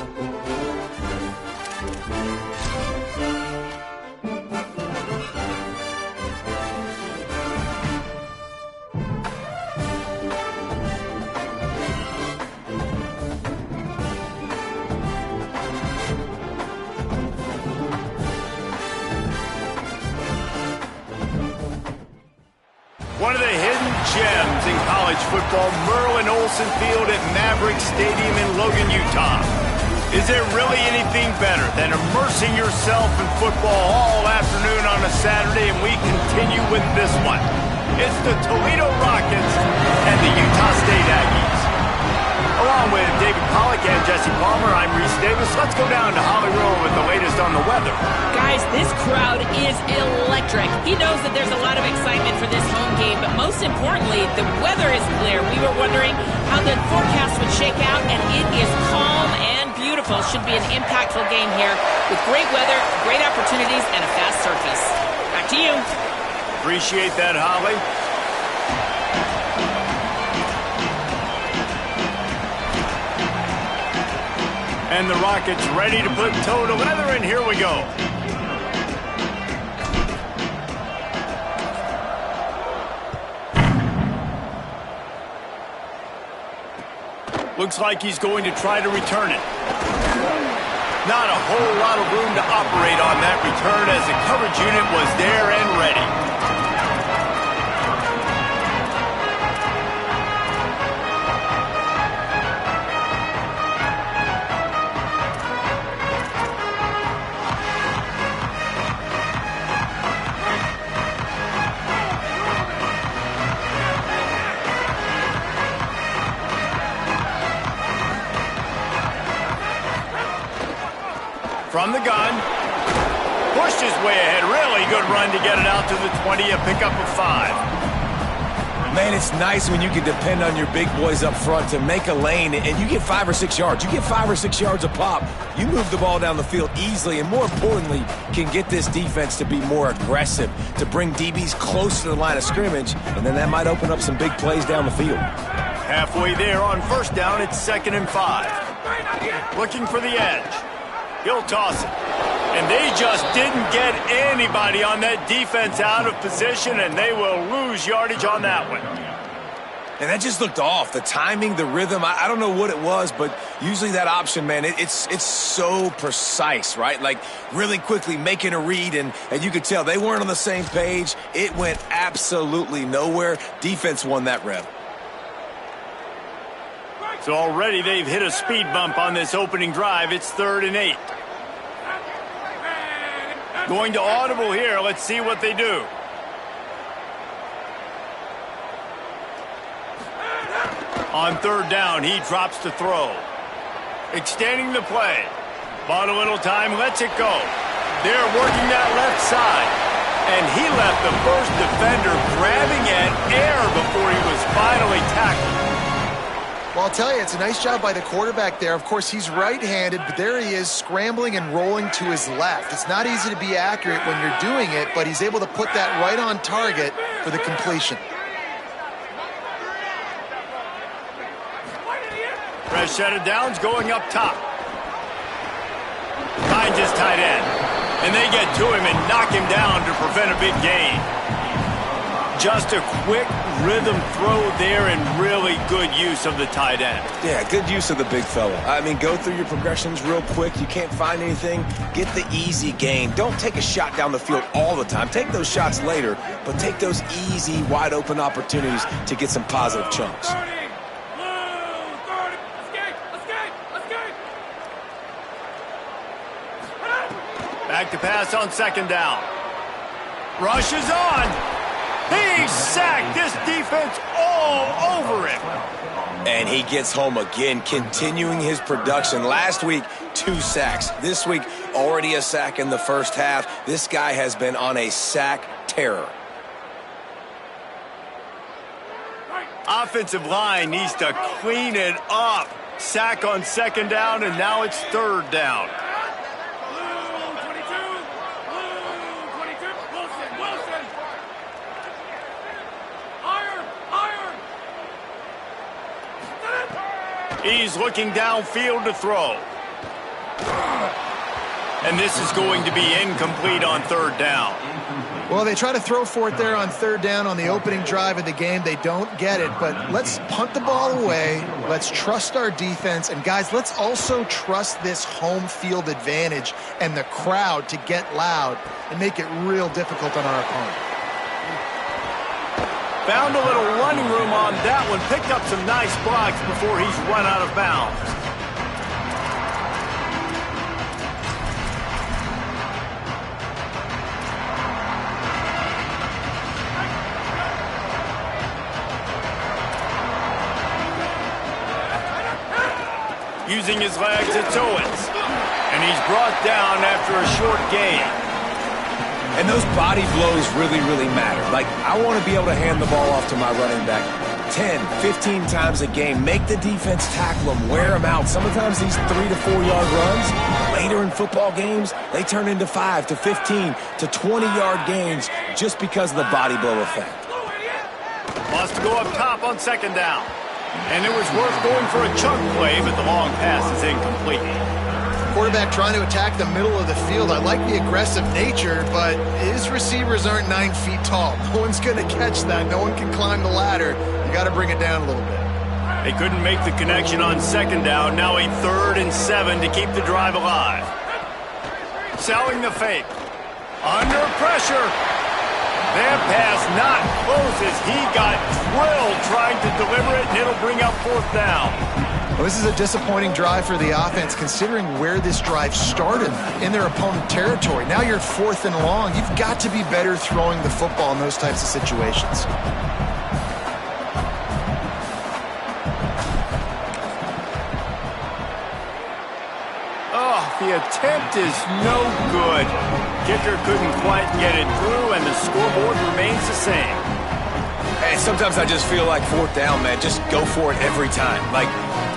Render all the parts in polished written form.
One of the hidden gems in college football, Merlin Olsen Field at Maverick Stadium in Logan, Utah. Is there really anything better than immersing yourself in football all afternoon on a Saturday? And we continue with this one. It's the Toledo Rockets and the Utah State Aggies. Along with David Pollack and Jesse Palmer, I'm Reese Davis. Let's go down to Hollywood with the latest on the weather. Guys, this crowd is electric. He knows that there's a lot of excitement for this home game, but most importantly, the weather is clear. We were wondering how the forecast would shake out, and it is calm and beautiful. Should be an impactful game here with great weather, great opportunities, and a fast surface. Back to you. Appreciate that, Holly. And the Rockets ready to put toe to leather, and here we go. Looks like he's going to try to return it. Not a whole lot of room to operate on that return as the coverage unit was there and ready. From the gun, pushed his way ahead. Really good run to get it out to the 20, a pickup of 5. Man, it's nice when you can depend on your big boys up front to make a lane, and you get 5 or 6 yards. You get 5 or 6 yards a pop. You move the ball down the field easily, and more importantly, can get this defense to be more aggressive, to bring DBs close to the line of scrimmage, and then that might open up some big plays down the field. Halfway there on first down, it's 2nd and 5. Looking for the edge. He'll toss it. And they just didn't get anybody on that defense out of position, and they will lose yardage on that one. And that just looked off. The timing, the rhythm, I don't know what it was, but usually that option, man, it's so precise, right? Like really quickly making a read, and you could tell they weren't on the same page. It went absolutely nowhere. Defense won that rep. So already they've hit a speed bump on this opening drive. It's 3rd and 8. Going to audible here. Let's see what they do. On 3rd down, he drops to throw. Extending the play. Bought a little time, lets it go. They're working that left side. And he left the first defender grabbing at air before he was finally tackled. Well, I'll tell you, it's a nice job by the quarterback there. Of course, he's right-handed, but there he is scrambling and rolling to his left. It's not easy to be accurate when you're doing it, but he's able to put that right on target for the completion. Fresh set of downs going up top. Finds his tight end. And they get to him and knock him down to prevent a big gain. Just a quick rhythm throw there and really good use of the tight end. Yeah, good use of the big fella. I mean, go through your progressions real quick. You can't find anything. Get the easy gain. Don't take a shot down the field all the time. Take those shots later, but take those easy, wide-open opportunities to get some positive chunks. Back to pass on 2nd down. Rushes on. He sacked this defense all over him. And he gets home again, continuing his production. Last week, 2 sacks. This week, already a sack in the first half. This guy has been on a sack terror. Offensive line needs to clean it up. Sack on 2nd down, and now it's 3rd down. He's looking downfield to throw. And this is going to be incomplete on third down. Well, they try to throw for it there on third down on the opening drive of the game. They don't get it, but let's punt the ball away. Let's trust our defense. And, guys, let's also trust this home field advantage and the crowd to get loud and make it real difficult on our opponent. Found a little running room on that one. Picked up some nice blocks before he's run out of bounds. Using his legs, it's Owens. And he's brought down after a short gain. And those body blows really, really matter. Like, I want to be able to hand the ball off to my running back 10, 15 times a game. Make the defense tackle them, wear them out. Sometimes these 3 to 4 yard runs, later in football games, they turn into 5 to 15 to 20 yard gains just because of the body blow effect. Wants to go up top on second down. And it was worth going for a chunk play, but the long pass is incomplete. Quarterback trying to attack the middle of the field. I like the aggressive nature, but his receivers aren't 9 feet tall. No one's going to catch that. No one can climb the ladder. You got to bring it down a little bit. They couldn't make the connection on second down. Now a 3rd and 7 to keep the drive alive. Selling the fake. Under pressure. That pass not close as he got drilled trying to deliver it, and it'll bring up 4th down. Well, this is a disappointing drive for the offense, considering where this drive started in their opponent territory. Now you're 4th and long. You've got to be better throwing the football in those types of situations. Oh, the attempt is no good. Kicker couldn't quite get it through, and the scoreboard remains the same. Hey, sometimes I just feel like 4th down, man. Just go for it every time. Like,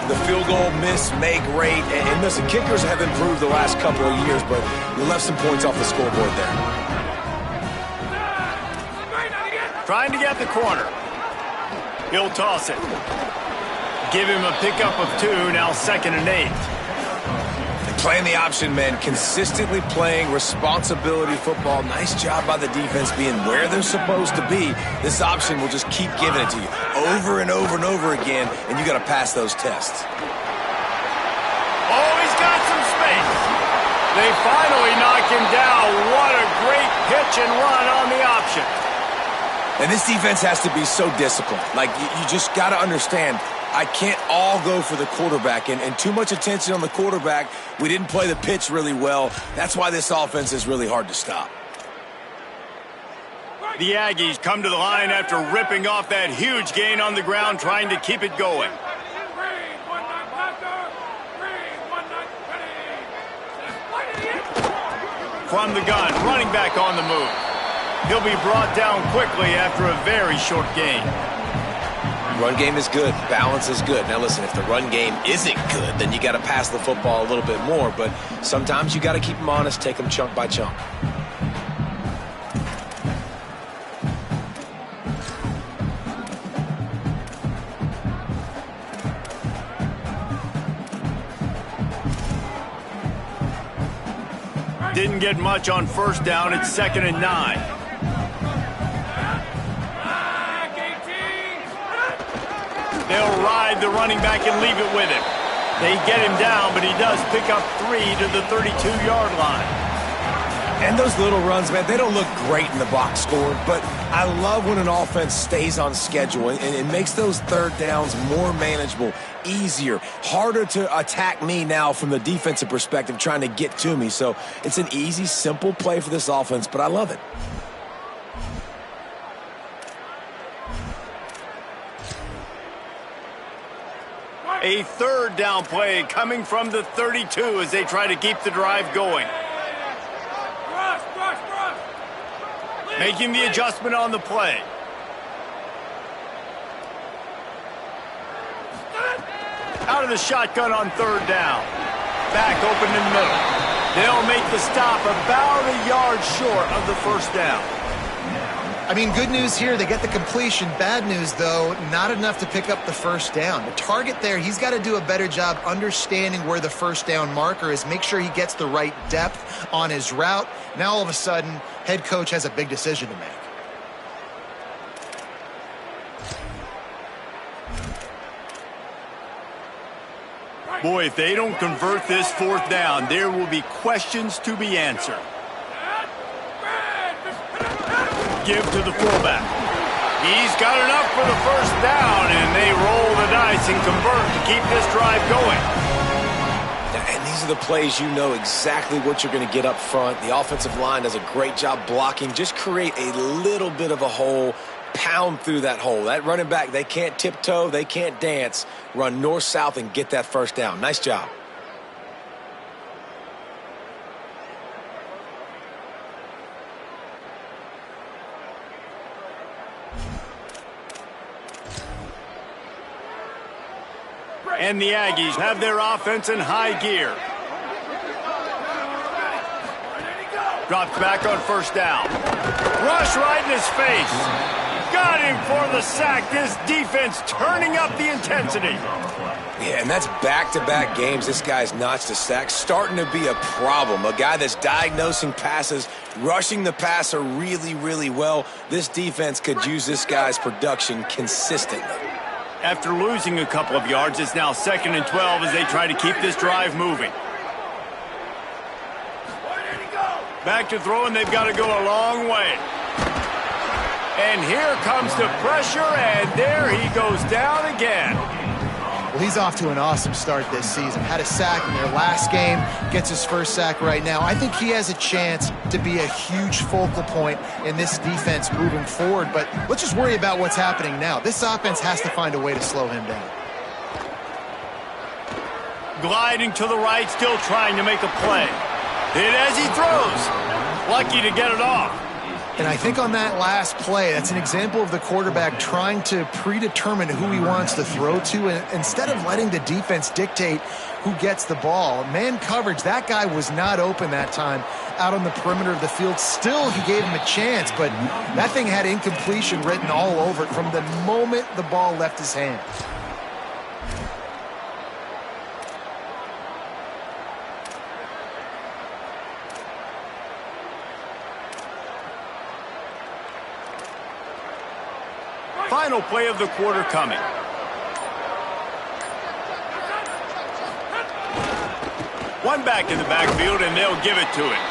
the field goal miss, make rate. And listen, kickers have improved the last couple of years, but you left some points off the scoreboard there. Trying to get the corner. He'll toss it. Give him a pickup of 2, now 2nd and 8. Playing the option, man. Consistently playing responsibility football. Nice job by the defense being where they're supposed to be. This option will just keep giving it to you over and over and over again, and you got to pass those tests. Oh, he's got some space. They finally knock him down. What a great pitch and run on the option. And this defense has to be so disciplined. Like, you just got to understand, I can't all go for the quarterback, and too much attention on the quarterback. We didn't play the pitch really well. That's why this offense is really hard to stop. The Aggies come to the line after ripping off that huge gain on the ground, trying to keep it going. From the gun, running back on the move. He'll be brought down quickly after a very short gain. Run game is good. Balance is good. Now, listen, if the run game isn't good, then you got to pass the football a little bit more. But sometimes you got to keep them honest, take them chunk by chunk. Didn't get much on 1st down. It's 2nd and 9. They'll ride the running back and leave it with him. They get him down, but he does pick up 3 to the 32-yard line. And those little runs, man, they don't look great in the box score, but I love when an offense stays on schedule, and it makes those 3rd downs more manageable, easier, harder to attack me now from the defensive perspective trying to get to me. So it's an easy, simple play for this offense, but I love it. A 3rd down play coming from the 32 as they try to keep the drive going. Making the adjustment on the play. Out of the shotgun on 3rd down. Back open in the middle. They'll make the stop about a yard short of the 1st down. I mean, good news here, they get the completion. Bad news, though, not enough to pick up the first down. The target there, he's got to do a better job understanding where the first down marker is, make sure he gets the right depth on his route. Now, all of a sudden, head coach has a big decision to make. Boy, if they don't convert this fourth down, there will be questions to be answered. Give to the fullback. He's got enough for the first down, and they roll the dice and convert to keep this drive going. And these are the plays you know exactly what you're going to get up front. The offensive line does a great job blocking. Just create a little bit of a hole, pound through that hole. That running back, they can't tiptoe, they can't dance. Run north-south and get that first down. Nice job. And the Aggies have their offense in high gear. Drops back on first down. Rush right in his face. Got him for the sack. This defense turning up the intensity. Yeah, and that's back-to-back games. This guy's notched a sack, starting to be a problem. A guy that's diagnosing passes, rushing the passer really, really well. This defense could use this guy's production consistently. After losing a couple of yards, it's now 2nd and 12 as they try to keep this drive moving. Back to throw, and they've got to go a long way. And here comes the pressure, and there he goes down again. Well, he's off to an awesome start this season. Had a sack in their last game, gets his first sack right now. I think he has a chance to be a huge focal point in this defense moving forward, but let's just worry about what's happening now. This offense has to find a way to slow him down. Gliding to the right, still trying to make a play. Hit as he throws. Lucky to get it off. And I think on that last play, that's an example of the quarterback trying to predetermine who he wants to throw to, and instead of letting the defense dictate who gets the ball. Man coverage, that guy was not open that time out on the perimeter of the field. Still, he gave him a chance, but that thing had incompletion written all over it from the moment the ball left his hand. Final play of the quarter coming. One back in the backfield, and they'll give it to him.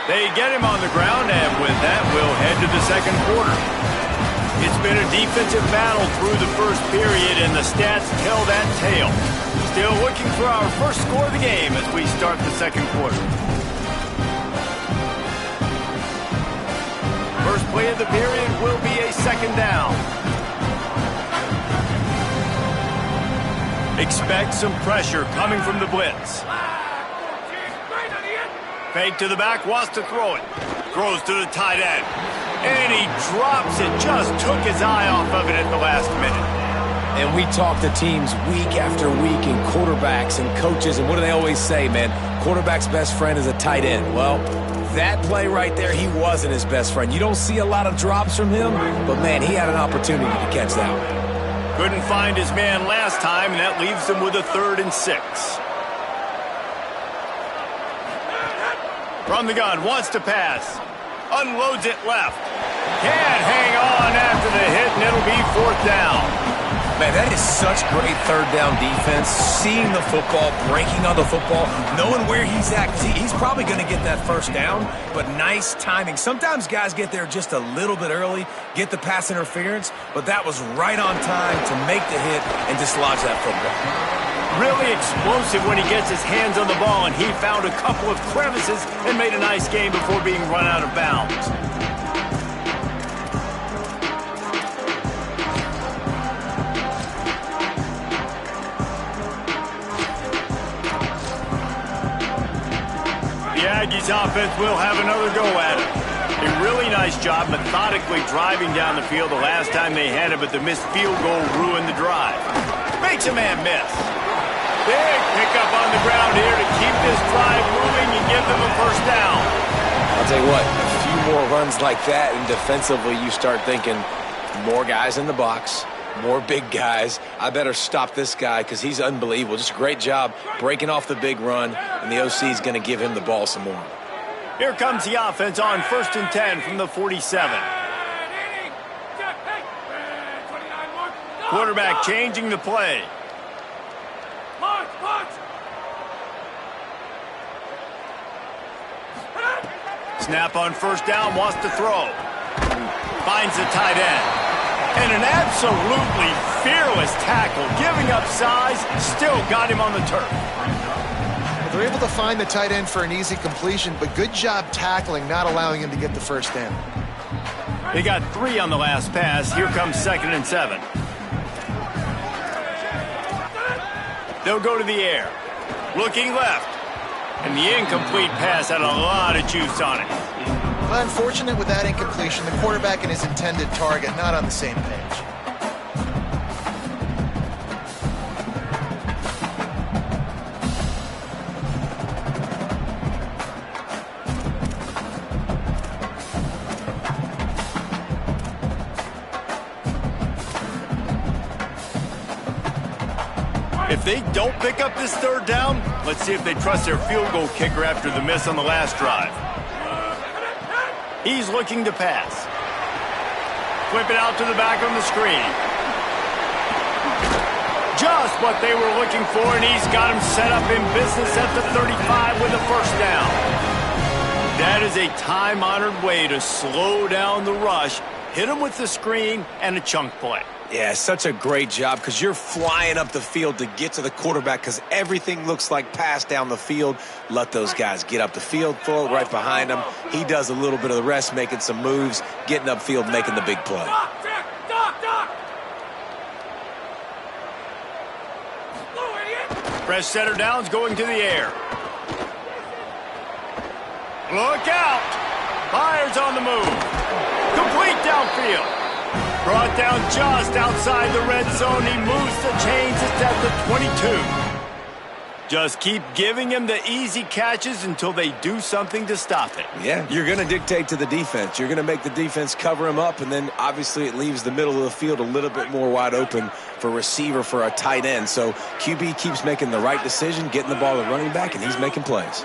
They get him on the ground, and with that, we'll head to the second quarter. It's been a defensive battle through the first period, and the stats tell that tale. Still looking for our first score of the game as we start the second quarter. First play of the period will be a second down. Expect some pressure coming from the blitz. Fake to the back, wants to throw it. Throws to the tight end. And he drops it. Just took his eye off of it at the last minute. And we talk to teams week after week and quarterbacks and coaches, and what do they always say, man? Quarterback's best friend is a tight end. Well, that play right there, he wasn't his best friend. You don't see a lot of drops from him, but, man, he had an opportunity to catch that one. Couldn't find his man last time, and that leaves him with a 3rd and 6. From the gun, wants to pass. Unloads it left. Can't hang on after the hit, and it'll be 4th down. Man, that is such great 3rd down defense. Seeing the football, breaking on the football, knowing where he's at. He's probably going to get that first down, but nice timing. Sometimes guys get there just a little bit early, get the pass interference, but that was right on time to make the hit and dislodge that football. Really explosive when he gets his hands on the ball, and he found a couple of crevices and made a nice game before being run out of bounds. The Aggies offense will have another go at it. A really nice job methodically driving down the field the last time they had it, but the missed field goal ruined the drive. Makes a man miss. Big pickup on the ground here to keep this drive moving and give them a first down. I'll tell you what, a few few more runs like that, and defensively you start thinking more guys in the box, more big guys. I better stop this guy because he's unbelievable. Just a great job breaking off the big run, and the OC is going to give him the ball some more. Here comes the offense on 1st and 10 from the 47. Quarterback changing the play. Snap on 1st down, wants to throw. Finds the tight end. And an absolutely fearless tackle, giving up size, still got him on the turf. They're able to find the tight end for an easy completion, but good job tackling, not allowing him to get the first down. They got 3 on the last pass. Here comes 2nd and 7. They'll go to the air. Looking left. And the incomplete pass had a lot of juice on it. Well, unfortunate with that incompletion. The quarterback and his intended target not on the same page. If they don't pick up this 3rd down, let's see if they trust their field goal kicker after the miss on the last drive. He's looking to pass. Flip it out to the back on the screen. Just what they were looking for, and he's got him set up in business at the 35 with a 1st down. That is a time-honored way to slow down the rush, hit him with the screen, and a chunk play. Yeah, such a great job because you're flying up the field to get to the quarterback because everything looks like pass down the field. Let those guys get up the field, throw it right behind him. He does a little bit of the rest, making some moves, getting upfield, making the big play. Fresh setter downs going to the air. Look out! Fires on the move. Complete downfield. Brought down just outside the red zone. He moves the chains. It's at the 22. Just keep giving him the easy catches until they do something to stop it. Yeah, you're going to dictate to the defense. You're going to make the defense cover him up, and then obviously it leaves the middle of the field a little bit more wide open for receiver for a tight end. So QB keeps making the right decision, getting the ball to running back, and he's making plays.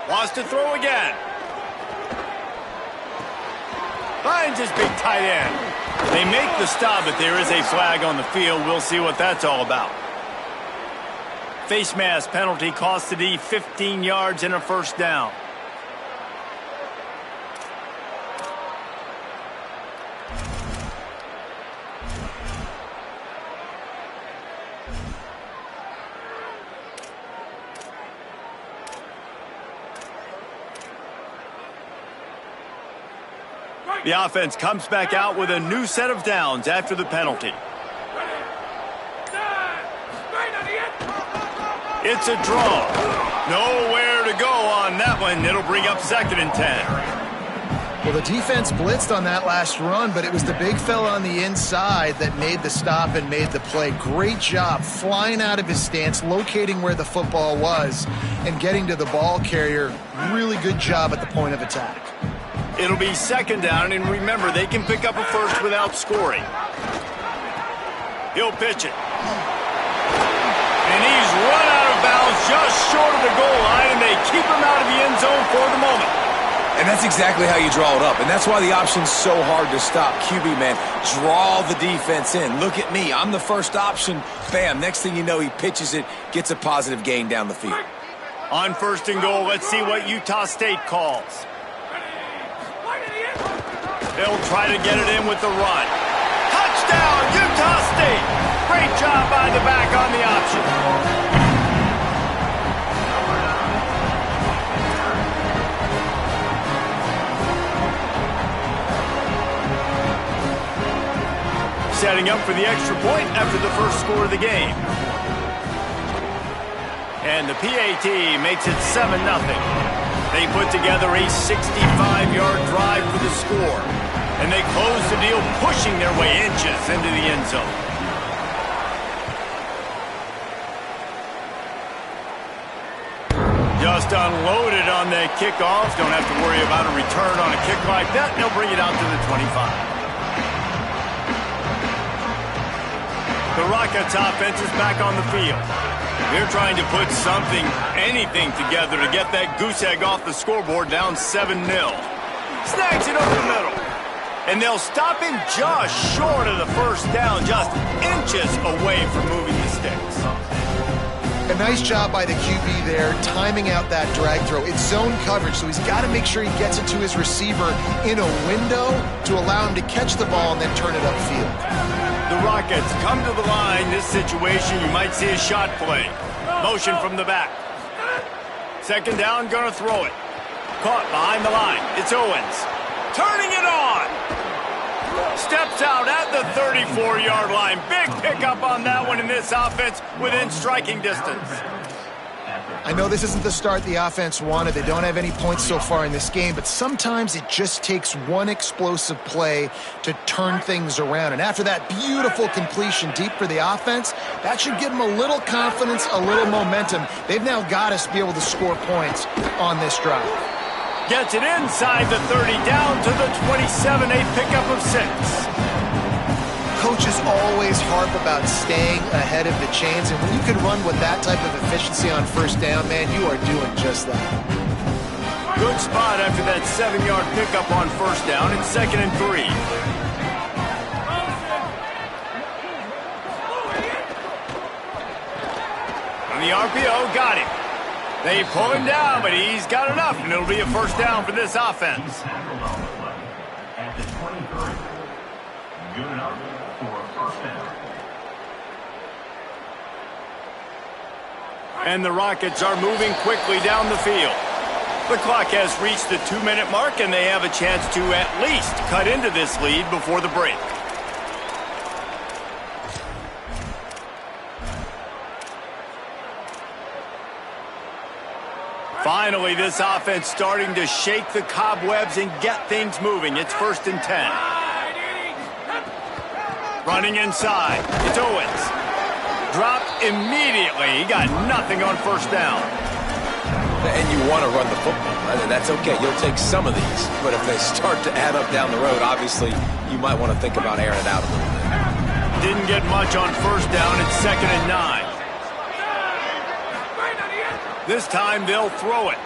Wants to throw again. Finds his big tight end. They make the stop, but there is a flag on the field. We'll see what that's all about. Face mask penalty cost the D 15 yards and a 1st down. The offense comes back out with a new set of downs after the penalty. It's a draw. Nowhere to go on that one. It'll bring up 2nd and 10. Well, the defense blitzed on that last run, but it was the big fella on the inside that made the stop and made the play. Great job flying out of his stance, locating where the football was, and getting to the ball carrier. Really good job at the point of attack. It'll be 2nd down, and remember, they can pick up a 1st without scoring. He'll pitch it. And he's run out of bounds just short of the goal line, and they keep him out of the end zone for the moment. And that's exactly how you draw it up, and that's why the option's so hard to stop. QB, man, draw the defense in. Look at me. I'm the first option. Bam. Next thing you know, he pitches it, gets a positive gain down the field. On 1st and goal, let's see what Utah State calls. They'll try to get it in with the run. Touchdown, Utah State! Great job by the back on the option. Setting up for the extra point after the 1st score of the game. And the PAT makes it 7-0. They put together a 65-yard drive for the score. And they close the deal, pushing their way inches into the end zone. just unloaded on that kickoff. Don't have to worry about a return on a kick like that. They'll bring it out to the 25. The Rockets offense is back on the field. They're trying to put something, anything together to get that goose egg off the scoreboard down 7-0. Snags it over the middle. And they'll stop him just short of the first down, just inches away from moving the sticks. A nice job by the QB there, timing out that drag throw. It's zone coverage, so he's got to make sure he gets it to his receiver in a window to allow him to catch the ball and then turn it upfield. The Rockets come to the line. This situation, you might see a shot play. Motion from the back. Second down, gonna throw it. Caught behind the line. It's Owens. Turning it on. Steps out at the 34-yard line. Big pickup on that one in this offense within striking distance. I know this isn't the start the offense wanted. They don't have any points so far in this game, but sometimes it just takes one explosive play to turn things around. And after that beautiful completion deep for the offense, that should give them a little confidence, a little momentum. They've now got us to be able to score points on this drive. Gets it inside the 30, down to the 27, a pickup of 6. Coaches always harp about staying ahead of the chains, and when you can run with that type of efficiency on first down, man, you are doing just that. Good spot after that 7-yard pickup on first down. It's 2nd and 3. On the RPO, got him. They pull him down, but he's got enough, and it'll be a first down for this offense. At the 23. Good enough for a first down. And the Rockets are moving quickly down the field. The clock has reached the 2-minute mark, and they have a chance to at least cut into this lead before the break. Finally, this offense starting to shake the cobwebs and get things moving. It's 1st and 10. Running inside. It's Owens. Dropped immediately. He got nothing on first down. And you want to run the football, right? That's okay. You'll take some of these. But if they start to add up down the road, obviously, you might want to think about airing it out a little bit. Didn't get much on first down. It's 2nd and 9. This time they'll throw it.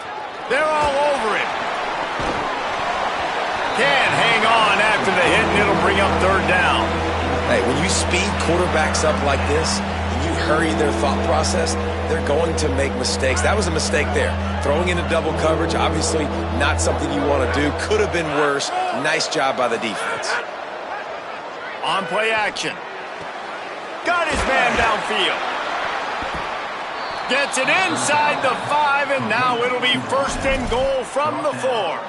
They're all over it. Can't hang on after the hit, and it'll bring up 3rd down. Hey, when you speed quarterbacks up like this, and you hurry their thought process, they're going to make mistakes. That was a mistake there. Throwing into double coverage, obviously not something you want to do. Could have been worse. Nice job by the defense. On play action. Got his man downfield. Gets it inside the 5, and now it'll be 1st and goal from the 4.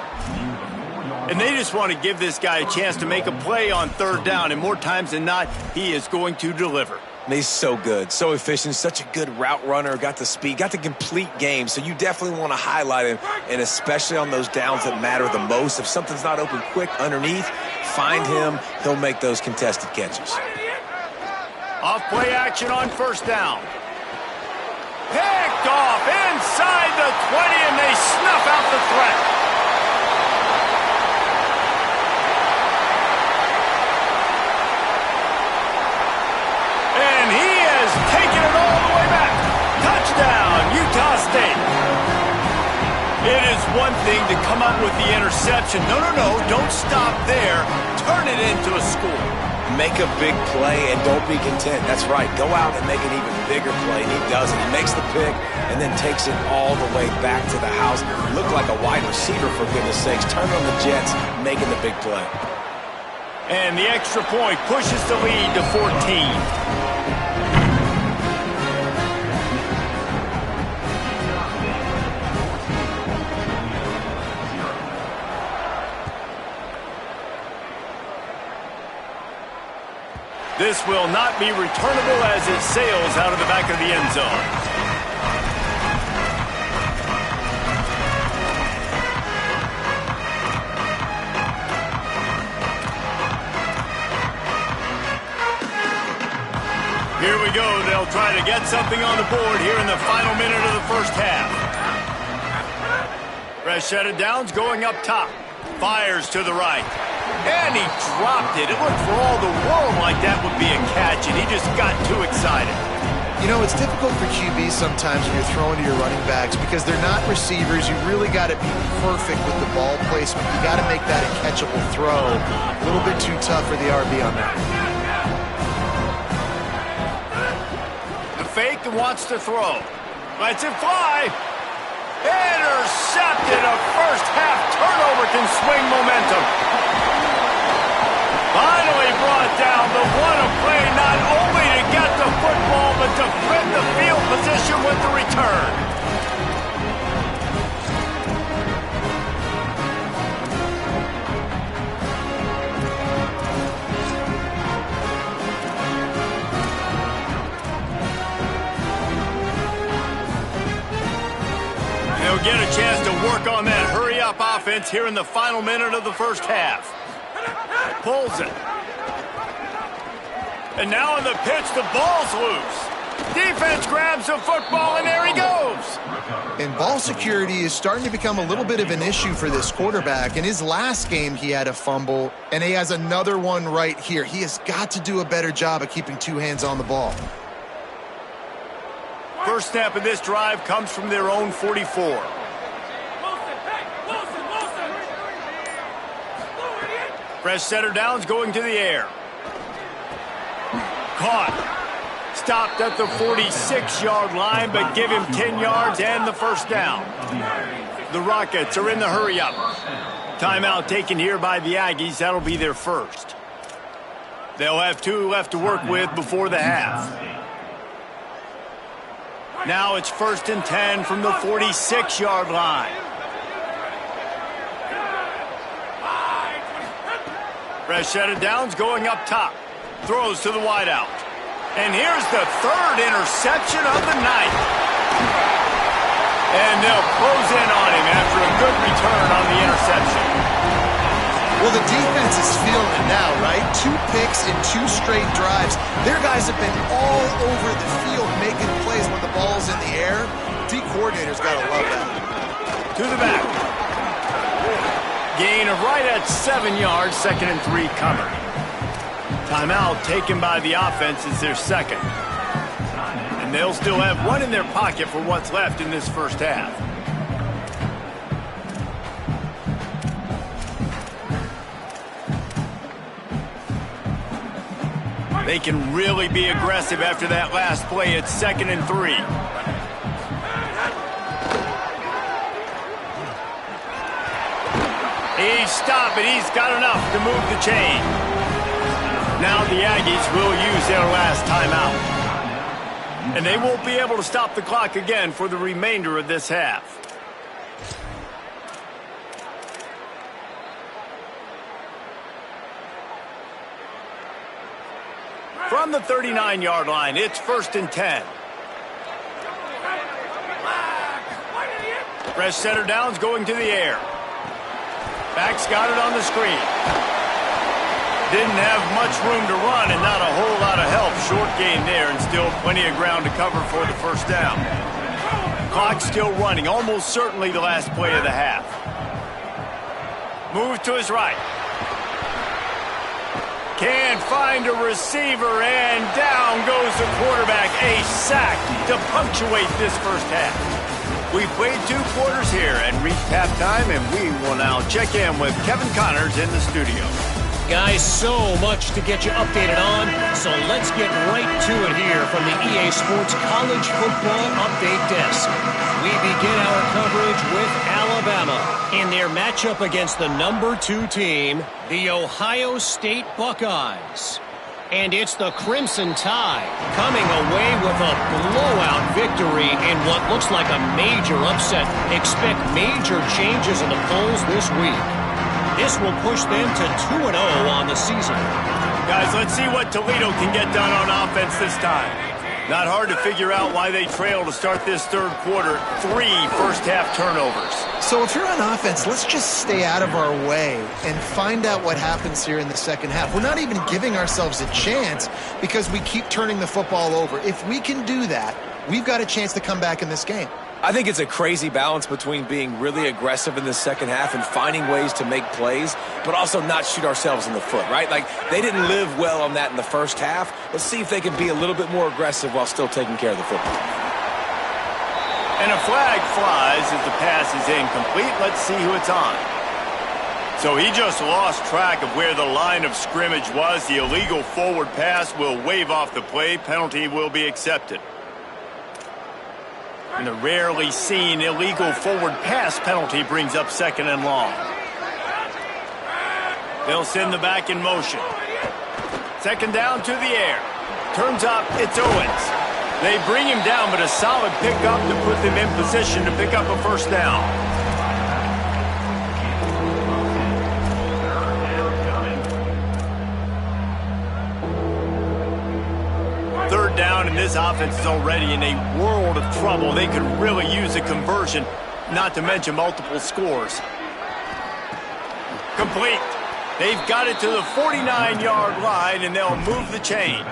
And they just want to give this guy a chance to make a play on 3rd down, and more times than not, he is going to deliver. He's so good, so efficient, such a good route runner, got the speed, got the complete game, so you definitely want to highlight him, and especially on those downs that matter the most. If something's not open quick underneath, find him, he'll make those contested catches. Off play action on first down. Picked off inside the 20, and they snuff out the threat. And he has taken it all the way back. Touchdown, Utah State. It is one thing to come up with the interception. No, don't stop there. Turn it into a score. Make a big play and don't be content. That's right. Go out and make an even bigger play. And he does it. He makes the pick and then takes it all the way back to the house. Looked like a wide receiver, for goodness sakes. Turn on the Jets, making the big play. And the extra point pushes the lead to 14. This will not be returnable as it sails out of the back of the end zone. Here we go. They'll try to get something on the board here in the final minute of the first half. Fresh set of downs going up top. Fires to the right. And he dropped it. It looked for all the world like that would be a catch, and he just got too excited. You know, it's difficult for QBs sometimes when you're throwing to your running backs because they're not receivers. You really got to be perfect with the ball placement. You got to make that a catchable throw. A little bit too tough for the RB on that. The fake that wants to throw. Lets it fly. Intercepted. A first-half turnover can swing momentum. Finally brought down. The one play not only to get the football, but to flip the field position with the return. They'll get a chance to work on that hurry-up offense here in the final minute of the first half. Pulls it. And now in the pitch, the ball's loose. Defense grabs the football, and there he goes. And ball security is starting to become a little bit of an issue for this quarterback. In his last game, he had a fumble, and he has another one right here. He has got to do a better job of keeping two hands on the ball. First snap of this drive comes from their own 44. Fresh setter downs going to the air. Caught. Stopped at the 46-yard line, but give him 10 yards and the first down. The Rockets are in the hurry-up. Timeout taken here by the Aggies. That'll be their first. They'll have 2 left to work with before the half. Now it's 1st and 10 from the 46-yard line. Fresh set of downs going up top. Throws to the wideout. And here's the 3rd interception of the night. And they'll close in on him after a good return on the interception. Well, the defense is feeling it now, right? 2 picks in 2 straight drives. Their guys have been all over the field making plays when the ball's in the air. D coordinator's got to love that. To the back. Gain of right at 7 yards, 2nd and 3 covered. Timeout taken by the offense is their second. And they'll still have 1 in their pocket for what's left in this first half. They can really be aggressive after that last play. It's 2nd and 3. He's stopped, but he's got enough to move the chain. Now the Aggies will use their last timeout. And they won't be able to stop the clock again for the remainder of this half. From the 39-yard line, it's 1st and 10. Fresh setter downs going to the air. Back's got it on the screen. Didn't have much room to run and not a whole lot of help. Short gain there and still plenty of ground to cover for the first down. Clock still running, almost certainly the last play of the half. Move to his right. Can't find a receiver, and down goes the quarterback. A sack to punctuate this first half. We played 2 quarters here and reached halftime, and we will now check in with Kevin Connors in the studio. Guys, so much to get you updated on, so let's get right to it here from the EA Sports College Football Update Desk. We begin our coverage with Alabama in their matchup against the number 2 team, the Ohio State Buckeyes. And it's the Crimson Tide coming away with a blowout victory in what looks like a major upset. Expect major changes in the polls this week. This will push them to 2-0 on the season. Guys, let's see what Toledo can get done on offense this time. Not hard to figure out why they trail to start this 3rd quarter. 3 first-half turnovers. So if you're on offense, let's just stay out of our way and find out what happens here in the second half. We're not even giving ourselves a chance because we keep turning the football over. If we can do that, we've got a chance to come back in this game. I think it's a crazy balance between being really aggressive in the second half and finding ways to make plays, but also not shoot ourselves in the foot, right? Like, they didn't live well on that in the first half. Let's see if they can be a little bit more aggressive while still taking care of the football. And a flag flies as the pass is incomplete. Let's see who it's on. So he just lost track of where the line of scrimmage was. The illegal forward pass will wave off the play. Penalty will be accepted. And the rarely seen illegal forward pass penalty brings up 2nd and long. They'll send the back in motion. 2nd down to the air. Turns up, it's Owens. They bring him down, but a solid pickup to put them in position to pick up a 1st down. 3rd down, and this offense is already in a world of trouble. They could really use a conversion, not to mention multiple scores. Complete. They've got it to the 49-yard line, and they'll move the chains.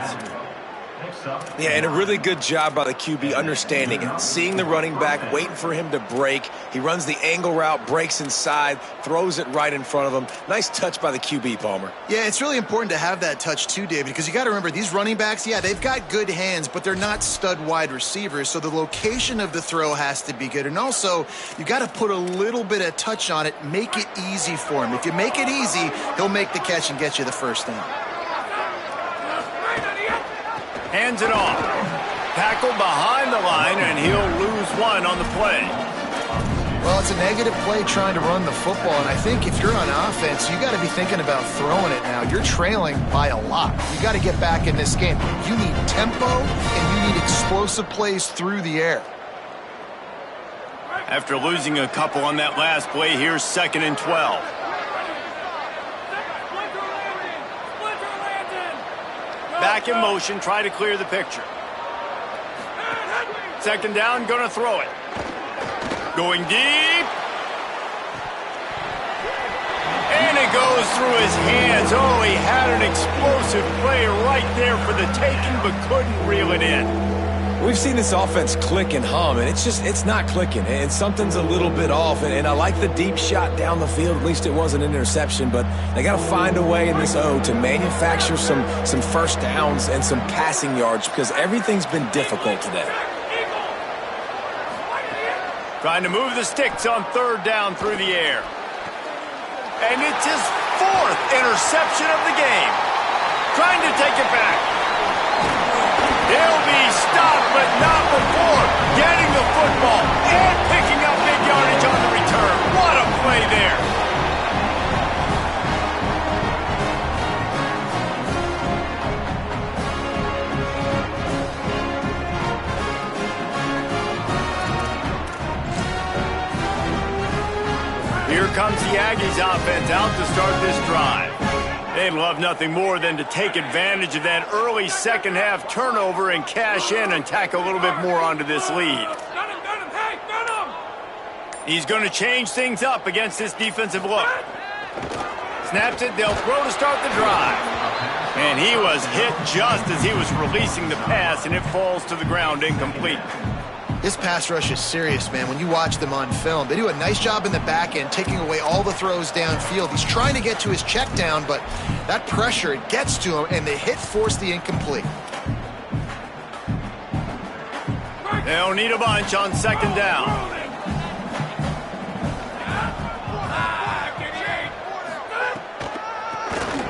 Yeah, and a really good job by the QB understanding it. Seeing the running back, waiting for him to break. He runs the angle route, breaks inside, throws it right in front of him. Nice touch by the QB, Palmer. Yeah, it's really important to have that touch too, David, because you got to remember, these running backs, yeah, they've got good hands, but they're not stud wide receivers, so the location of the throw has to be good. And also, you got to put a little bit of touch on it, make it easy for him. If you make it easy, he'll make the catch and get you the 1st down. Hands it off. Tackled behind the line, and he'll lose 1 on the play. Well, it's a negative play trying to run the football, and I think if you're on offense, you got to be thinking about throwing it now. You're trailing by a lot. You got to get back in this game. You need tempo, and you need explosive plays through the air. After losing a couple on that last play, here's 2nd and 12. Back in motion, try to clear the picture. 2nd down, gonna throw it. Going deep. And it goes through his hands. Oh, he had an explosive play right there for the taking, but couldn't reel it in. We've seen this offense click and hum, and it's not clicking, and something's a little bit off. And I like the deep shot down the field. At least it wasn't an interception, but they got to find a way in this O to manufacture some 1st downs and some passing yards, because everything's been difficult today. Trying to move the sticks on 3rd down through the air. And it's his 4th interception of the game. Trying to take it back. He'll be stopped, but not before getting the football and picking up big yardage on the return. What a play there. Here comes the Aggies offense out to start this drive. They'd love nothing more than to take advantage of that early 2nd half turnover and cash in and tack a little bit more onto this lead. He's going to change things up against this defensive look. Snaps it, they'll throw to start the drive. And he was hit just as he was releasing the pass, and it falls to the ground incomplete. This pass rush is serious, man. When you watch them on film, they do a nice job in the back end, taking away all the throws downfield. He's trying to get to his check down, but that pressure, it gets to him, and the hit forced the incomplete. They'll need a bunch on 2nd down.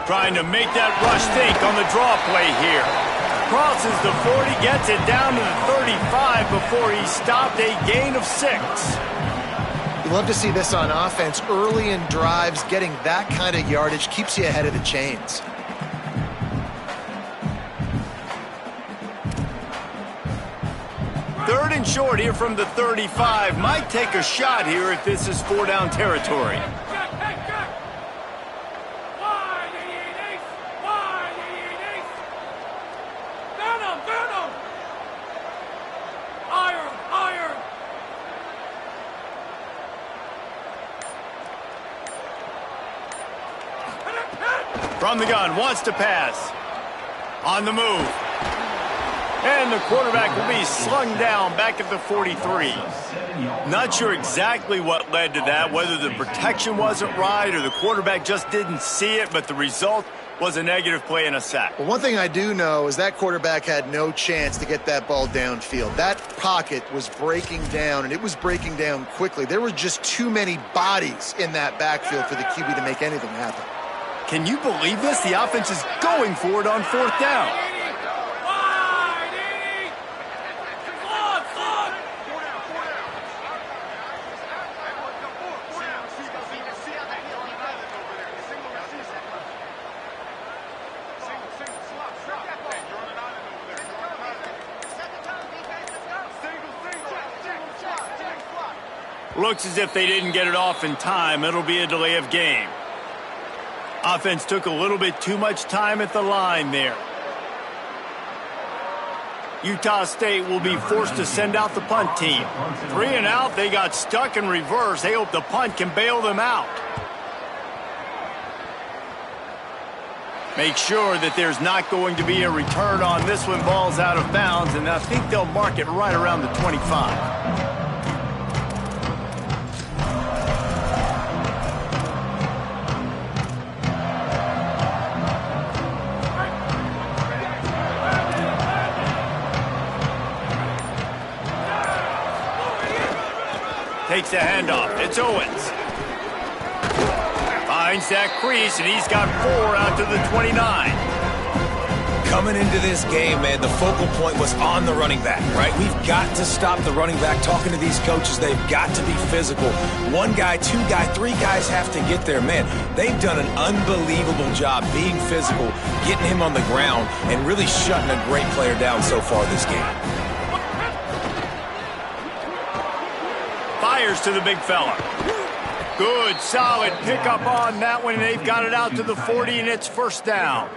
Trying to make that rush think on the draw play here. Crosses the 40, gets it down to the 35 before he stopped, a gain of 6. You love to see this on offense. Early in drives, getting that kind of yardage keeps you ahead of the chains. Third and short here from the 35. Might take a shot here if this is 4-down territory. From the gun, wants to pass. On the move. And and the quarterback will be slung down back at the 43. Not sure exactly what led to that, whether the protection wasn't right or the quarterback just didn't see it, but the result was a negative play and a sack. Well, one thing I do know is that quarterback had no chance to get that ball downfield. That pocket was breaking down, and it was breaking down quickly. There were just too many bodies in that backfield for the QB to make anything happen. Can you believe this? The offense is going for it on 4th down. Looks as if they didn't get it off in time. It'll be a delay of game. Offense took a little bit too much time at the line there. Utah State will be forced to send out the punt team. 3 and out, they got stuck in reverse. They hope the punt can bail them out. Make sure that there's not going to be a return on this one. Ball's out of bounds, and I think they'll mark it right around the 25. Takes the handoff. It's Owens. Finds that crease, and he's got 4 out to the 29. Coming into this game, man, the focal point was on the running back, right? We've got to stop the running back. Talking to these coaches, they've got to be physical. 1 guy, 2 guy, 3 guys have to get there. Man, they've done an unbelievable job being physical, getting him on the ground, and really shutting a great player down so far this game. Fires to the big fella. Good, solid pickup on that one. They've got it out to the 40, and it's 1st down.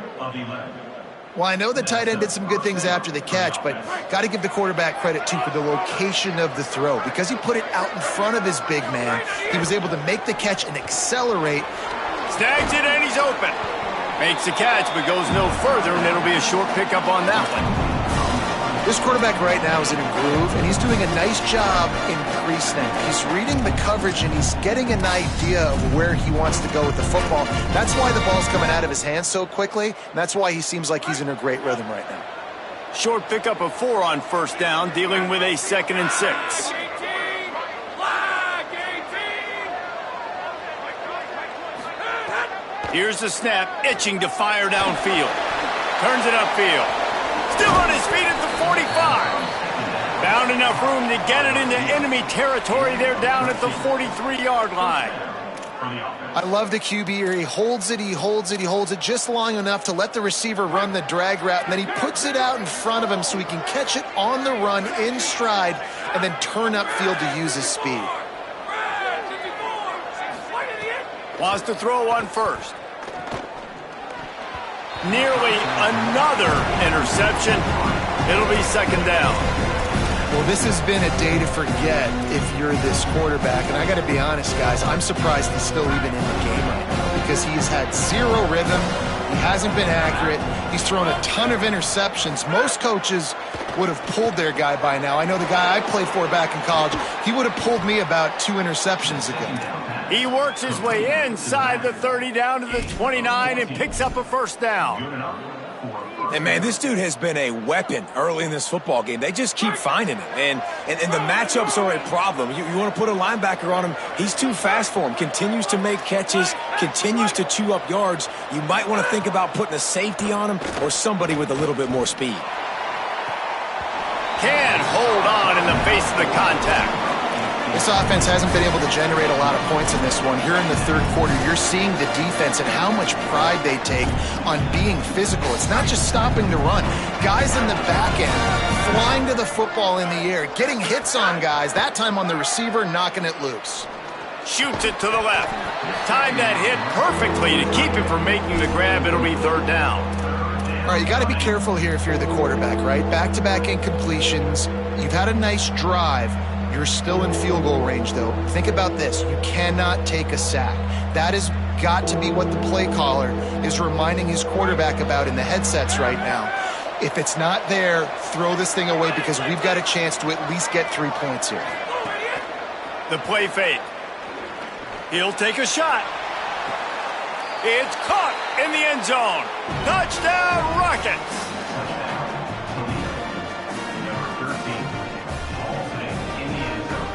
Well, I know the tight end did some good things after the catch, but got to give the quarterback credit, too, for the location of the throw. Because he put it out in front of his big man, he was able to make the catch and accelerate. Snags it, and he's open. Makes the catch, but goes no further, and it'll be a short pickup on that one. This quarterback right now is in a groove, and he's doing a nice job in pre-snap. He's reading the coverage, and he's getting an idea of where he wants to go with the football. That's why the ball's coming out of his hands so quickly, and that's why he seems like he's in a great rhythm right now. Short pickup of 4 on 1st down, dealing with a 2nd and 6. Here's the snap, itching to fire downfield. Turns it upfield. Still on his feet at the 45. Found enough room to get it into enemy territory. They're down at the 43-yard line. I love the QB here. He holds it, he holds it, he holds it just long enough to let the receiver run the drag route, and then he puts it out in front of him so he can catch it on the run in stride and then turn upfield to use his speed. Wants to throw on 1st. Nearly another interception. It'll be 2nd down. Well, this has been a day to forget if you're this quarterback. And I got to be honest, guys, I'm surprised he's still even in the game right now because he's had 0 rhythm. He hasn't been accurate. He's thrown a ton of interceptions. Most coaches would have pulled their guy by now. I know the guy I played for back in college, he would have pulled me about 2 interceptions ago. He works his way inside the 30 down to the 29 and picks up a 1st down. And, man, this dude has been a weapon early in this football game. They just keep finding him. And the matchups are a problem. You want to put a linebacker on him, he's too fast for him. Continues to make catches, continues to chew up yards. You might want to think about putting a safety on him or somebody with a little bit more speed. Can hold on in the face of the contact. This offense hasn't been able to generate a lot of points in this one. Here in the 3rd quarter, you're seeing the defense and how much pride they take on being physical. It's not just stopping the run. Guys in the back end, flying to the football in the air, getting hits on guys, that time on the receiver, knocking it loose. Shoots it to the left. Timed that hit perfectly to keep him from making the grab. It'll be 3rd down. All right, you got to be careful here if you're the quarterback, right? Back-to-back incompletions. You've had a nice drive. You're still in field goal range, though. Think about this. You cannot take a sack. That has got to be what the play caller is reminding his quarterback about in the headsets right now. If it's not there, throw this thing away because we've got a chance to at least get 3 points here. The play fake. He'll take a shot. It's caught in the end zone. Touchdown, Rockets. Number 13, ball fake in the end zone.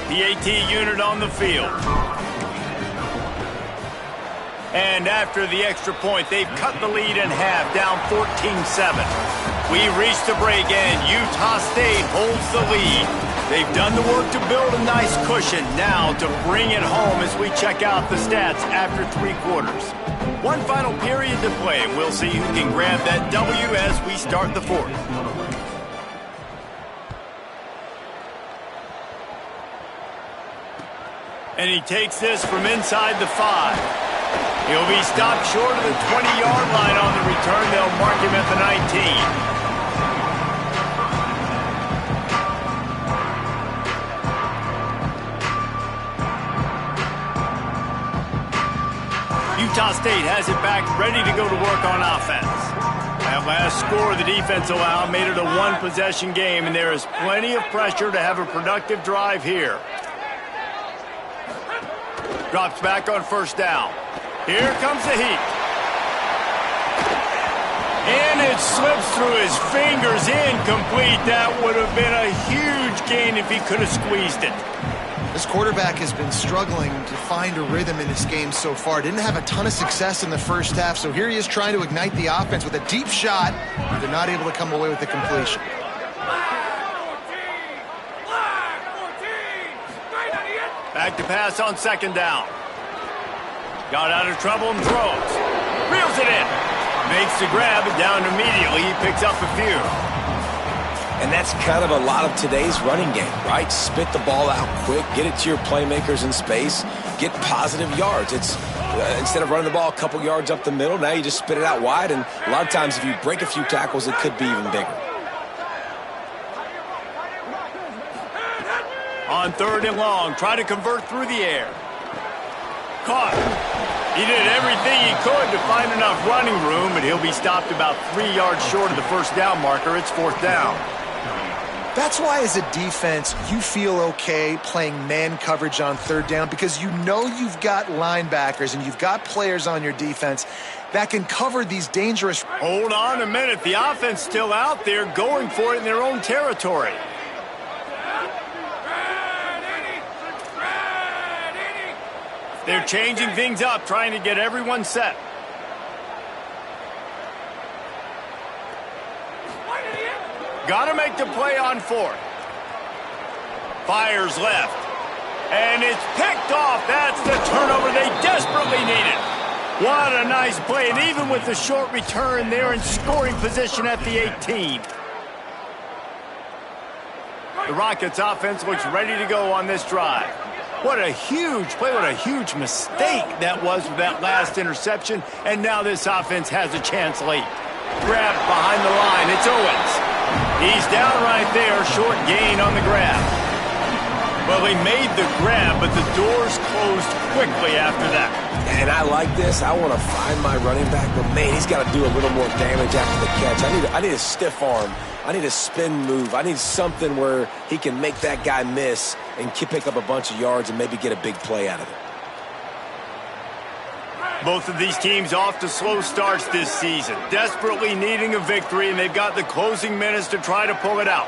The AT unit on the field. And after the extra point, they've cut the lead in half, down 14-7. We reached the break, and Utah State holds the lead. They've done the work to build a nice cushion. Now to bring it home as we check out the stats after 3 quarters. One final period to play, and we'll see who can grab that W as we start the 4th. And he takes this from inside the 5. He'll be stopped short of the 20-yard line on the return. They'll mark him at the 19. Utah State has it back, ready to go to work on offense. That last score the defense allowed made it a 1-possession game, and there is plenty of pressure to have a productive drive here. Drops back on 1st down. Here comes the heat. And it slips through his fingers, incomplete. That would have been a huge gain if he could have squeezed it. This quarterback has been struggling to find a rhythm in this game so far. Didn't have a ton of success in the first half, so here he is trying to ignite the offense with a deep shot. They're not able to come away with the completion. Back to pass on 2nd down. Got out of trouble and throws. Reels it in. Makes the grab and down immediately. He picks up a few. And that's kind of a lot of today's running game, right? Spit the ball out quick, get it to your playmakers in space, get positive yards. It's instead of running the ball a couple yards up the middle, now you just spit it out wide, and a lot of times if you break a few tackles, it could be even bigger. On 3rd and long, try to convert through the air. Caught. He did everything he could to find enough running room, but he'll be stopped about 3 yards short of the 1st down marker. It's 4th down. That's why as a defense, you feel okay playing man coverage on 3rd down because you know you've got linebackers and you've got players on your defense that can cover these dangerous... Hold on a minute. The offense still out there going for it in their own territory. They're changing things up, trying to get everyone set. Got to make the play on 4th. Fires left. And it's picked off. That's the turnover they desperately needed. What a nice play. And even with the short return, they're in scoring position at the 18. The Rockets offense looks ready to go on this drive. What a huge play, what a huge mistake that was with that last interception. And now this offense has a chance late. Grab behind the line, it's Owens. He's down right there, short gain on the grab. Well, he made the grab, but the doors closed quickly after that. And I like this. I want to find my running back, but man, he's got to do a little more damage after the catch. I need a stiff arm. I need a spin move. I need something where he can make that guy miss and pick up a bunch of yards and maybe get a big play out of it. Both of these teams off to slow starts this season, desperately needing a victory, and they've got the closing minutes to try to pull it out.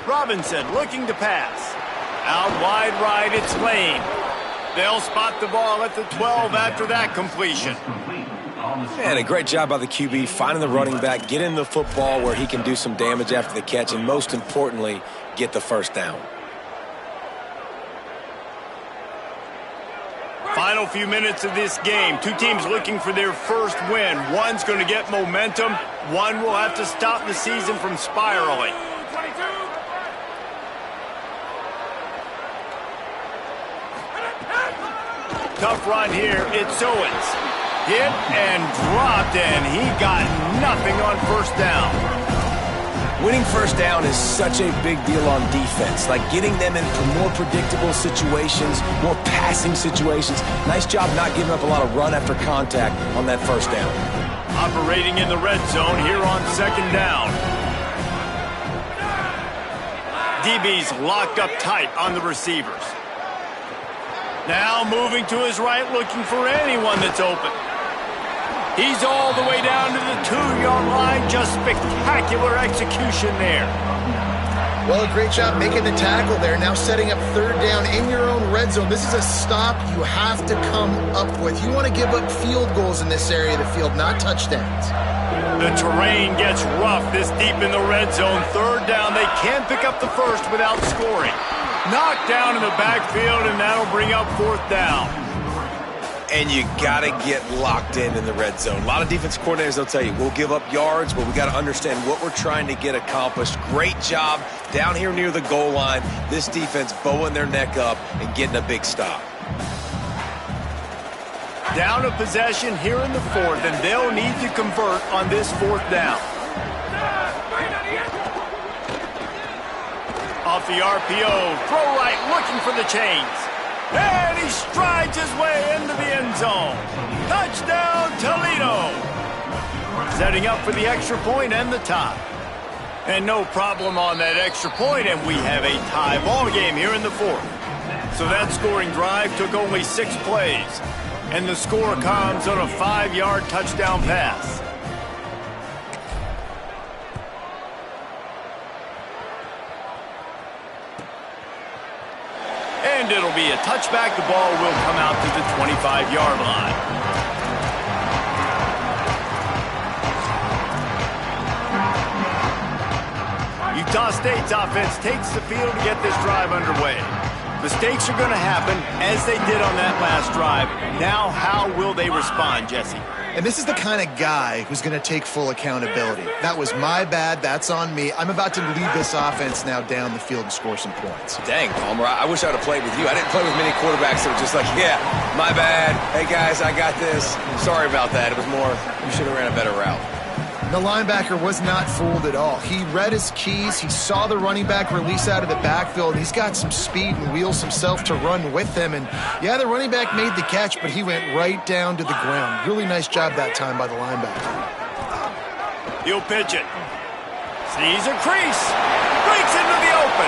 Robinson looking to pass. Out wide right, it's Lane. They'll spot the ball at the 12 after that completion. And a great job by the QB finding the running back, getting the football where he can do some damage after the catch, and most importantly, get the 1st down. Final few minutes of this game. Two teams looking for their first win. One's going to get momentum. One will have to stop the season from spiraling. Tough run here. It's Owens. Hit and dropped, and he got nothing on first down. Winning first down is such a big deal on defense, like getting them into more predictable situations, more passing situations. Nice job not giving up a lot of run after contact on that first down. Operating in the red zone here on second down. DB's locked up tight on the receivers. Now moving to his right, looking for anyone that's open. He's all the way down to the 2-yard line. Just spectacular execution there. Well, a great job making the tackle there. Now setting up third down in your own red zone. This is a stop you have to come up with. You want to give up field goals in this area of the field, not touchdowns. The terrain gets rough this deep in the red zone. Third down, they can't pick up the first without scoring. Knocked down in the backfield, and that'll bring up fourth down. And you got to get locked in the red zone. A lot of defense coordinators, they'll tell you, we'll give up yards, but we got to understand what we're trying to get accomplished. Great job down here near the goal line. This defense bowing their neck up and getting a big stop. Down a possession here in the fourth, and they'll need to convert on this fourth down. Off the RPO, throw right, looking for the chains. And he strides his way into the end zone. Touchdown, Toledo. Setting up for the extra point and the tie. And no problem on that extra point, and we have a tie ball game here in the fourth. So that scoring drive took only 6 plays. And the score comes on a 5-yard touchdown pass. And it'll be a touchback. The ball will come out to the 25-yard line. Utah State's offense takes the field to get this drive underway. Mistakes are going to happen, as they did on that last drive. Now, how will they respond, Jesse? And this is the kind of guy who's going to take full accountability. That was my bad. That's on me. I'm about to lead this offense now down the field and score some points. Dang, Palmer, I wish I would have played with you. I didn't play with many quarterbacks that were just like, yeah, my bad. Hey, guys, I got this. Sorry about that. It was more, you should have ran a better route. The linebacker was not fooled at all. He read his keys. He saw the running back release out of the backfield. He's got some speed and wheels himself to run with him. And, yeah, the running back made the catch, but he went right down to the ground. Really nice job that time by the linebacker. He'll pitch it. Sees a crease. Breaks into the open.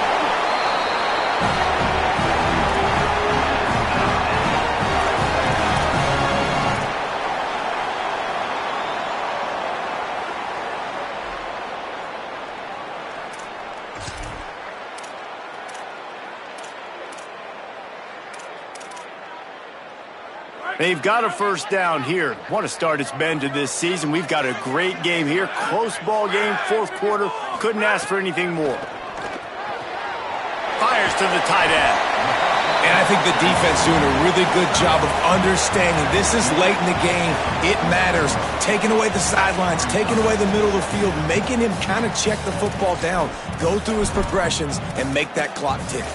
They've got a first down here. What a start it's been to this season. We've got a great game here. Close ball game, fourth quarter. Couldn't ask for anything more. Fires to the tight end. And I think the defense doing a really good job of understanding this is late in the game. It matters. Taking away the sidelines, taking away the middle of the field, making him kind of check the football down, go through his progressions, and make that clock tick.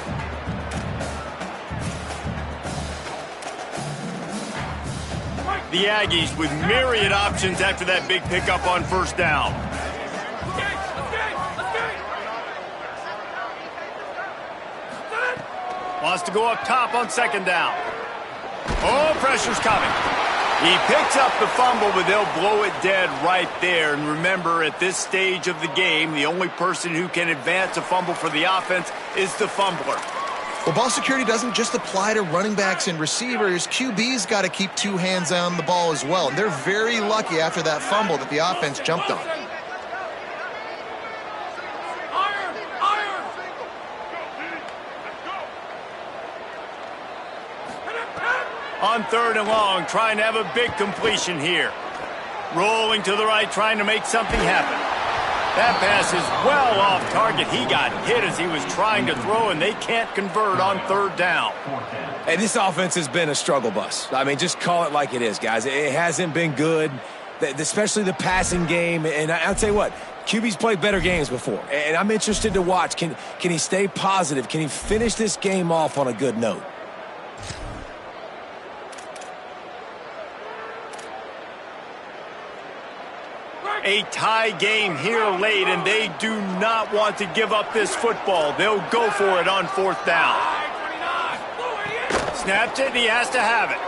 The Aggies with myriad options after that big pickup on first down. Wants to go up top on second down. Oh, pressure's coming. He picks up the fumble, but they'll blow it dead right there. And remember, at this stage of the game, the only person who can advance a fumble for the offense is the fumbler. Well, ball security doesn't just apply to running backs and receivers. QB's got to keep 2 hands on the ball as well. And they're very lucky after that fumble that the offense jumped on. On third and long, trying to have a big completion here. Rolling to the right, trying to make something happen. That pass is well off target. He got hit as he was trying to throw, and they can't convert on third down. Hey, this offense has been a struggle bus. I mean, just call it like it is, guys. It hasn't been good, especially the passing game. And I'll tell you what, QB's played better games before, and I'm interested to watch. Can he stay positive? Can he finish this game off on a good note? A tie game here late, and they do not want to give up this football. They'll go for it on 4th down. Snaps it, and he has to have it.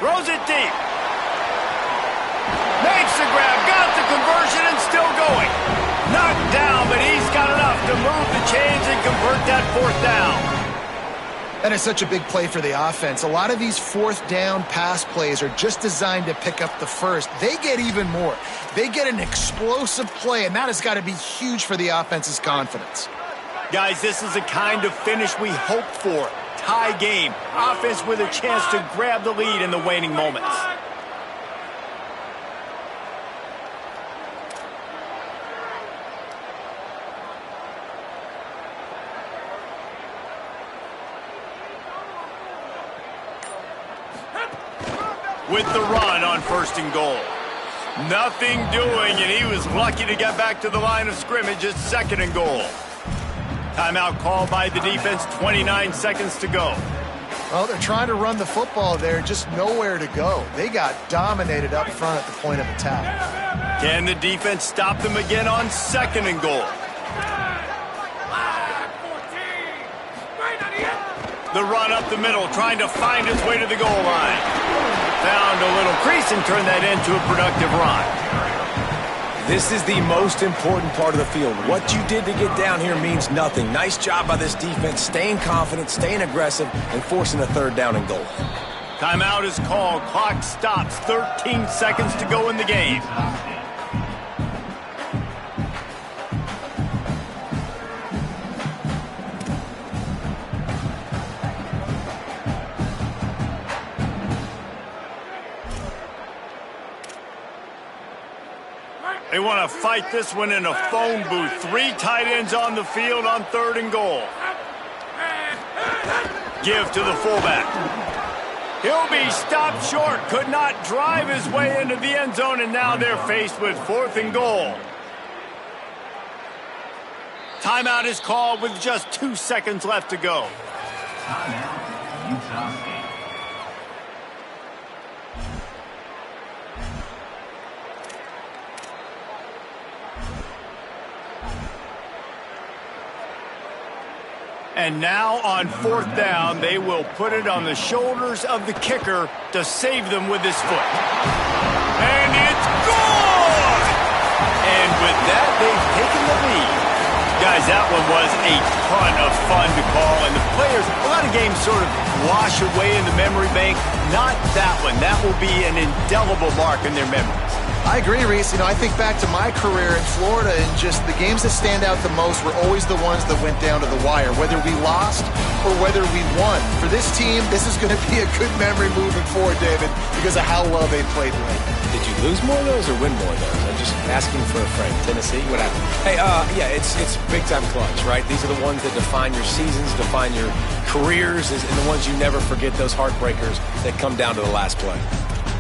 Throws it deep. Makes the grab, got the conversion, and still going. Knocked down, but he's got enough to move the chains and convert that 4th down. That is such a big play for the offense. A lot of these 4th down pass plays are just designed to pick up the first. They get even more. They get an explosive play, and that has got to be huge for the offense's confidence. Guys, this is the kind of finish we hope for. Tie game. Offense with a chance to grab the lead in the waning moments. With the run on 1st and goal. Nothing doing, and he was lucky to get back to the line of scrimmage at 2nd and goal. Timeout called by the defense, 29 seconds to go. Well, they're trying to run the football there, just nowhere to go. They got dominated up front at the point of attack. Can the defense stop them again on 2nd and goal? The run up the middle, trying to find his way to the goal line. Found a little crease and turned that into a productive run. This is the most important part of the field. What you did to get down here means nothing. Nice job by this defense, staying confident, staying aggressive, and forcing a 3rd down and goal. Timeout is called. Clock stops. 13 seconds to go in the game. They want to fight this one in a phone booth. 3 tight ends on the field on 3rd and goal. Give to the fullback. He'll be stopped short. Could not drive his way into the end zone, and now they're faced with 4th and goal. Timeout is called with just 2 seconds left to go. Timeout, Utah State. And now on 4th down, they will put it on the shoulders of the kicker to save them with his foot. And it's good! And with that, they've taken the lead. Guys, that one was a ton of fun to call, and the players, a lot of games sort of wash away in the memory bank. Not that one. That will be an indelible mark in their memories. I agree, Reese. I think back to my career in Florida, and just the games that stand out the most were always the ones that went down to the wire, whether we lost or whether we won. For this team, this is going to be a good memory moving forward, David, because of how well they played late. Did you lose more of those or win more of those? I'm just asking for a friend. Tennessee, what happened? Hey, yeah, it's big-time clutch, right? These are the ones that define your seasons, define your careers, and the ones you never forget, those heartbreakers that come down to the last play.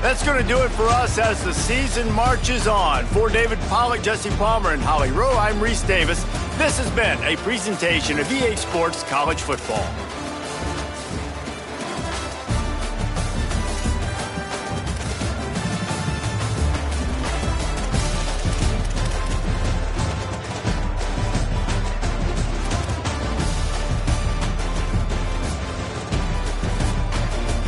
That's going to do it for us as the season marches on. For David Pollack, Jesse Palmer, and Holly Rowe, I'm Reese Davis. This has been a presentation of EA Sports College Football.